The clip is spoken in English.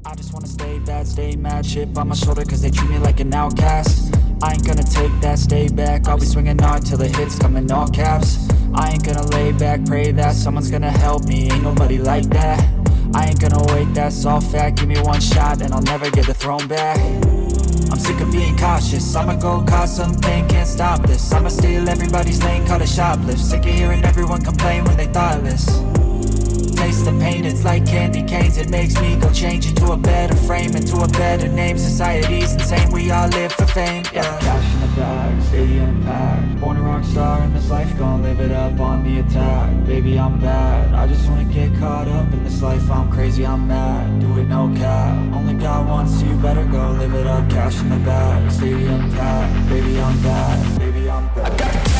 I just wanna stay bad, stay mad, chip on my shoulder cause they treat me like an outcast. I ain't gonna take that, stay back, I'll be swinging hard till the hits come in all caps. I ain't gonna lay back, pray that someone's gonna help me, ain't nobody like that. I ain't gonna wait, that's all fact, give me one shot and I'll never get the throne back. I'm sick of being cautious, I'ma go cause something, can't stop this. I'ma steal everybody's lane, call it shoplift. Sick of hearing everyone complain when they thoughtless. Taste the pain, it's like candy canes. It makes me go change into a better frame, into a better name. Society's insane, we all live for fame, yeah. Cash in the bag, stadium packed. Born a rock star in this life, gonna live it up on the attack. Baby, I'm bad, I just wanna get caught up in this life. I'm crazy, I'm mad, do it no cap. Only got one, so you better go live it up. Cash in the bag, stadium packed. Baby, I'm bad, baby, I'm bad. I got